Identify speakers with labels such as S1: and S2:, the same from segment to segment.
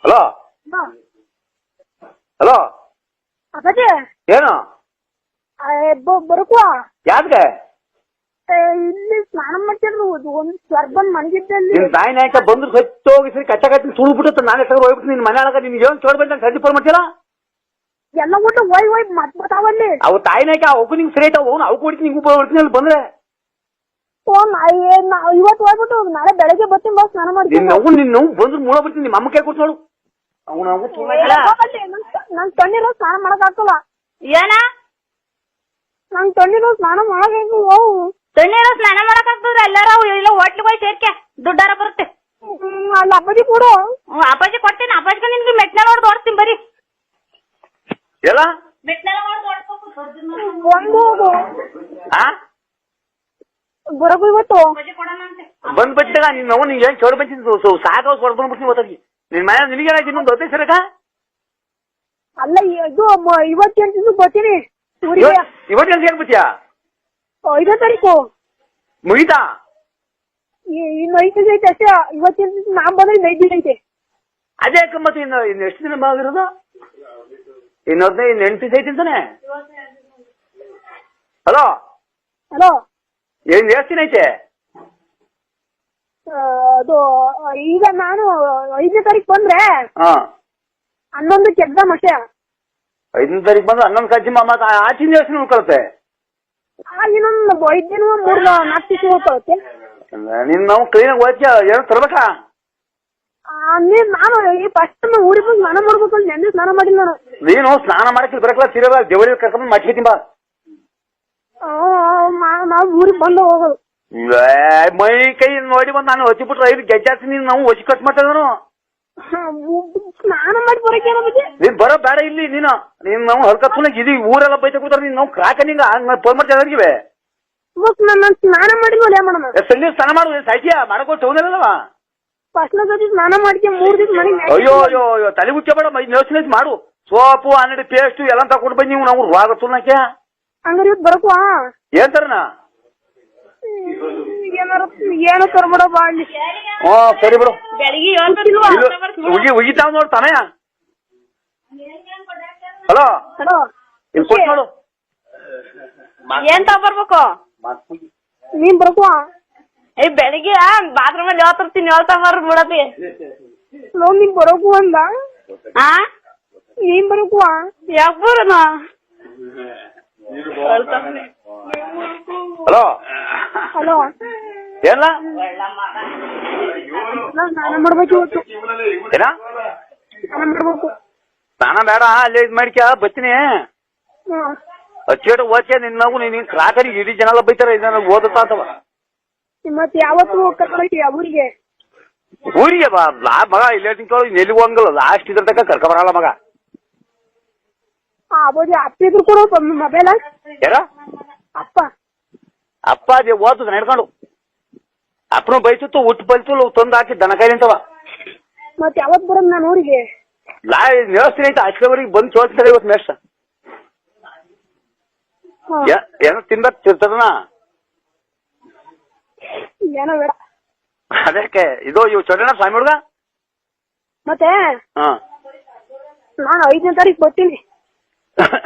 S1: hello hello
S2: ಅಪ್ಪಾಜಿ
S1: ಏನು
S2: ಬರಕುವ
S1: ಯಾಕೆ
S2: ಇಲ್ಲಿ ಸ್ನಾನ ಮಾಡ್ತಿದ್ರು ಒಂದು ಸ್ವರ್ ಬಂದ್ ಮನಗಿದ್ದಲ್ಲಿ
S1: ನಿನ್ ತಾಯಿ ನಾಯಕ ಬಂದ್ರು ಸತ್ತು ಹೋಗಿ ಸರಿ ಕಚ್ಚ ಕಚ್ಚಿ ತುಳು ಬಿಟ್ಟು ನಾನು ಎಷ್ಟ ಹೋಗ್ಬಿಟ್ಟು ನಿನ್ ಮನೆ ಒಳಗ ನಿನ್ಗೆ ಏನು ಚೋಡ್ಬೇಕು ನಾನು ಸಂಜೆ ಫೋನ್ ಮಾಡ್ತೀರಾ
S2: ಎಲ್ಲ ಊಟ ಹೋಯ್ ಮತ್ ಬರ್ತಾವಲ್ಲಿ
S1: ಅವು ತಾಯಿ ನಾಯಕ ಅವಕ್ಕೂ ನಿಂಗೆ ಸರಿ ಆಯ್ತಾವ ಅವ್ನು ಅವಕ್ಕೂ ಹೊಡಿತೀನಿ ನಿಂಗೂ ಹೊಡ್ತೀನಿ ಅಲ್ಲಿ ಬಂದ್ರೆ
S2: ಇವತ್ತು ಹೋಗ್ಬಿಟ್ಟು ನಾಳೆ ಬೆಳಗ್ಗೆ ಬರ್ತೀನಿ ಬಾ ಸ್ನಾನ ಮಾಡ್ತೀನಿ
S1: ನಿನ್ನ ನೋವು ಬಂದ್ರು ಮೂಳ ಬಿಡ್ತೀನಿ ನಿಮ್ಮ ಅಮ್ಮ ಕೈ ಕೊಡ್ತಾಳು
S2: ನಂಗೆ ತಣ್ಣೀರು ಸ್ನಾನ ಮಾಡಕ್ ಆಗ್ತಲ್ಲ
S3: ಏನ
S2: ನಂಗೆ ತಣ್ಣೀರು ಸ್ನಾನ ಮಾಡಕ್ ಹೋಗು
S3: ತಣ್ಣೀರು ಸ್ನಾನ ಮಾಡಕ್ ಆಗ್ತದ್ರ ಎಲ್ಲಾರ ಇಲ್ಲ ಹೋಟ್ಲಿಗೆ ಹೋಗಿ ಸೇರ್ಕೆ ದುಡ್ಡಾರ ಬರುತ್ತೆ
S2: ಅಲ್ಲಿ ಅಪ್ಪಾಜಿ ಕೊಡು
S3: ಅಪ್ಪಾಜಿ ಕೊಡ್ತೀನಿ ಅಪ್ಪಾಜಿಗೆ ನಿನ್ಗೆ ಮೆಟ್ನೆಲ್ಲ ಹೊಡೆದು ಓಡಿಸ್ತೀನಿ ಬರೀ
S1: ಎಲ್ಲ
S3: ಮೆಟ್ನೆಲ್ಲ ಹೊಡೆದು
S2: ಒಂದು ಬರಕು ಇವತ್ತು
S1: ಬಂದ್ ಬಿಟ್ಟಾಗ ನಿನ್ ನೋವು ನೀನ್ ಏನ್ ಚೋಡ್ ಬಂತೀನಿ ಸಾಕ ಹೊಡ್ಕೊಂಡ್ಬಿಡ್ತೀನಿ ಗೊತ್ತಾಗಿ ನಿನ್ ಮನೆ ನಿನಗೇನಾಯ್ತು ಇನ್ನೊಂದು ದೊಡ್ಡ ಸರಕ
S2: ಅಲ್ಲ ಇದು ಇವತ್ತು ಬರ್ತೀನಿ
S1: ಇವತ್ತು ಏನ್ ಸೇರ್ಬಿಟ್ಯಾ
S2: 5ನೇ ತಾರೀಕು
S1: ಮುಗಿತಾ
S2: ಇನ್ನು 5 ದಿನ ಐತೆ ಅಷ್ಟೇ ಇವತ್ತಿನ ನಾನ್ ಬಂದ್ರೆ 5 ದಿನ ಐತೆ
S1: ಅದೇ ಮತ್ತೆ ಇನ್ನು ಎಷ್ಟು ದಿನ ಬಾಗಿರೋದು ಇನ್ನು 8 ದಿವಸ ಐತಿ ಅಂತಾನೆ ಹಲೋ
S2: ಹಲೋ
S1: ಏನ್ ಎಷ್ಟು ದಿನ ಐತೆ
S2: ಅದು ಈಗ ನಾನು 5ನೇ ತಾರೀಕು ಬಂದ್ರೆ 11ಕ್ಕೆ ಎಕ್ಸಾಮ್ ಅಷ್ಟೇ
S1: 5ನೇ ತಾರೀಕು ಬಂದು 11 ಕಜ್ಜಿ ಮತ್ತೆ ಆಚಿನ ದಿವಸ ಉಳ್ಕೊಳುತ್ತೆ
S2: ಇನ್ನೊಂದು 5 ದಿನ 3-4 ದಿವಸ ಉಳ್ಕೊಳುತ್ತೆ
S1: ನಿನ್ ನಾವು ಕ್ಲೀನಾಗಿ ಓದ್ತೀಯ ಏನೋ ತರ್ಬೇಕಾ
S2: ನಾನು ಫಸ್ಟ್ ಊರಿಗೆ ಬಂದು ಸ್ನಾನ ಮಾಡ್ಬೇಕು ಅಂತ ನೆನ್ನೆ ಸ್ನಾನ ಮಾಡಿಲ್ಲ ನಾನು
S1: ನೀನು ಸ್ನಾನ ಮಾಡಕ್ಕೆ ಬರಕಲ್ಲ ಸಿರಲ್ಲ ದೇವಳಿ ಕರ್ಕೊಂಡು ಮಾಡ್ಕೊತೀನಿ ಬಾ
S2: ನಾವು ಊರಿಗೆ ಬಂದು ಹೋಗೋದು
S1: ಮೈ ಕೈ ನೋಡಿ ಬಂದು ನಾನು ಹೊಚ್ಚಿಬಿಟ್ರೆ 5 ಗೆಜ್ಜಾಡ್ಸಿ ನೀನು ನಾವು ಹೊಸಿ ಕಟ್ ಮಾಡ್ತಾ
S2: ಸ್ನಾನ ಮಾಡಿ ಬರೋಕೆ
S1: ನೀನ್ ಬರೋ ಬೇಡ ಇಲ್ಲಿ ನೀನು ನಾವು ಹಲ್ಕತ್ನಾಗ ಇದೀವಿ ಊರೆಲ್ಲ ಬೈತ ಕೂತಾರ ನೀನ್ ನಾವು ಕ್ರಾಕ ನಿಂಗ ಫೋನ್ ಮಾಡ್ತಾ ಇದ್ರಿವೆ
S2: ನಾನು ಸ್ನಾನ ಮಾಡಿಲ್ವಲ್ಲ ಮೇಡಮ್
S1: ಸಣ್ಣ ಸ್ನಾನ ಮಾಡು ಸಾಯ್ತಿಯ ಮಾಡಕೊಂಡು ತಗೊಂಡಲ್ಲವ
S2: ಫಸ್ಟ್ ಸತಿ ಸ್ನಾನ ಮಾಡ್ಕೆ 3 ದಿವಸ ಮನೆಗೆ
S1: ಅಯ್ಯೋ ಅಯ್ಯೋ ಅಯ್ಯೋ ತಲೆ ಮುಚ್ಚ ಬೇಡ ನೆವಸಿನ ಮಾಡು ಸೋಪು ಅನ್ನಡಿ ಪೇಸ್ಟ್ ಎಲ್ಲ ತಗೊಂಡು ಬಂದು ನೀವು ನಾವು ರೋಗ ತುಲ್ನಾಕ್ಯ
S2: ಹಂಗಾರೆ ಇವತ್ತು ಬರಕುವ
S1: ಏನ್ ತರನ
S2: ಏನು ತರ್ಬಿಡ ಬಾ ಅಲ್ಲಿ
S1: ಸರಿ ಬಿಡು
S3: ಬೆಳಿಗ್ಗೆ
S1: ಉಗಿತಾವ್ ನೋಡ್ ತಾನಯ್ಯ ಹಲೋ
S2: ಹಲೋ
S1: ಇಲ್ಲಿ ಕೊಟ್ಟು ನೋಡು
S3: ಏನ್ ತಗೊಬರ್ಬೇಕು
S2: ನೀನ್ ಬರಕುವ
S3: ಬೆಳಿಗ್ಗೆ ಬಾತ್ರೂಮ್ ಅಲ್ಲಿ ಹೇಳ್ತಿರ್ತೀನಿ ಹೇಳ್ತಾರ ಬಿಡತಿ
S2: ನೀನ್ ಬರಕು ಅಂದ ನೀನ್ ಬರಕುವ
S3: ಯಾಕ ಬರೋಣ
S1: ಹಲೋ
S2: ಹಲೋ
S1: ಏನ
S2: ಸ್ನಾನ ಮಾಡ್ಬೇಕು ಇವತ್ತು
S1: ಏನ
S2: ಸ್ನಾನ ಮಾಡ್ಬೇಕು
S1: ಸ್ನಾನ ಬೇಡ ಅಲ್ಲೇ ಇದ್ ಮಾಡ್ಕ್ಯಾ ಬತ್ತೀನಿ ಅಚ್ಚೇಟ ಓದ್ಕೆ ನಿನ್ನಾಗು ನೀನ್ ಕ್ರಾಕರಿಗೆ ಇಡೀ ಜನ ಎಲ್ಲ ಬೈತಾರ ಇದನ್ನ ಓದುತ್ತಾ ಅಂತವ
S2: ಮತ್ತೆ ಯಾವತ್ತು ಕರ್ಕೊಂಡೋಗ್ತೀಯ ಊರಿಗೆ
S1: ಊರಿಗೆ ಬಾ ಮಗ ಇಲ್ಲೇ ತಿಂಗಳು ಎಲ್ಲಿಗೆ ಹೋಗಂಗಲ್ಲ ಲಾಸ್ಟ್ ಇದ್ರ ತನಕ ಕರ್ಕ ಬರಲ್ಲ ಮಗ
S2: ಅಪ್ಪಾಜಿ ಅಪ್ಪ ಇದ್ರು ಕೊಡು ಮೊಬೈಲ್
S1: ಯಾರ
S2: ಅಪ್ಪ
S1: ಅಪ್ಪ ಅದೇ ಓದ್ತದ ನಡ್ಕೊಂಡು ಅಪ್ಪನು ಬೈಸುತ್ತು ಉಟ್ಟು ಬೈಸು ತಂದು ಹಾಕಿ ದನ ಕಾಯಿ ಅಂತವ
S2: ಮತ್ತೆ ಯಾವತ್ ಬರೋದು ನಾನು ಊರಿಗೆ
S1: ವ್ಯವಸ್ಥೆ ಐತೆ ಅಷ್ಟವರೆಗೆ ಬಂದು ಚೋಳ್ತಾರೆ ಇವತ್ತು ಮೇಷ್ಟ ಏನೋ ತಿನ್ಬೇಕಿರ್ತದನ
S2: ಏನೋ ಬೇಡ
S1: ಅದಕ್ಕೆ ಇದು ಇವ್ ಚೊಡಣ ಸ್ವಾಮಿ ಹುಡ್ಗ
S2: ಮತ್ತೆ ನಾನು 5ನೇ ತಾರೀಕು ಬರ್ತೀನಿ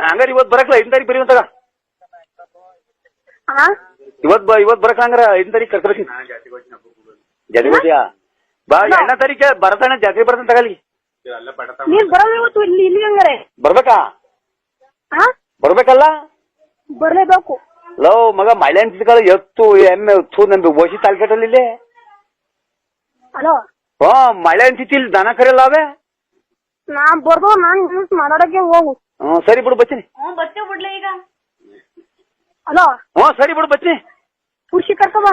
S1: ಹಂಗಾರೆ ಇವತ್ತು ಬರಕಲ್ಲ 5ನೇ ತಾರೀಕು ಬರೀವಂತಾಗ ಇವತ್ ಬರಕ ಹಂಗಾರ 5ನೇ ತಾರೀಕು ಕರ್ಕೊಳ್ತೀನಿ ಜಾತಿ ಬಾ 2ನೇ ತಾರೀಕೆ ಬರತಾನೆ ಜಾತ್ರೆ ಬರ್ತಾನೆ ತಗಲಿ
S2: ನೀನ್ ಬರೋದು ಇವತ್ತು ಇಲ್ಲಿ ಹಂಗಾರೆ
S1: ಬರ್ಬೇಕಾ ಬರ್ಬೇಕಲ್ಲ
S2: ಬರ್ಲೇಬೇಕು
S1: ಲವ್ ಮಗ ಮಳೆ ಅಂತಿದ್ಕಲ್ಲ ಎತ್ತು ಎಮ್ಮೆ ನಮ್ದು ಓಸಿ ತಾಲ್ಕಟ್ಟಲ್ಲಿ ಇಲ್ಲಿ
S2: ಹಲೋ
S1: ಮಳೆ ಅಂತಿತ್ತು ಇಲ್ಲಿ ದನ ಕರೆಯಲ್ಲ ಅವೇ
S2: ನಾನ್ ಬರ್ದು ನಾನ್ ಮಾತಾಡಕ್ಕೆ ಹೋಗು
S1: ಸರಿ ಬಿಡು ಬಚ್ಚಿನಿ
S3: ಬರ್ತೇವೆ ಬಿಡ್ಲಿ ಈಗ
S2: ಹಲೋ
S1: ಸರಿ ಬಿಡು ಬಚ್ಚಿನಿ
S2: ಖುಷಿ ಕರ್ಕೊ ಬಾ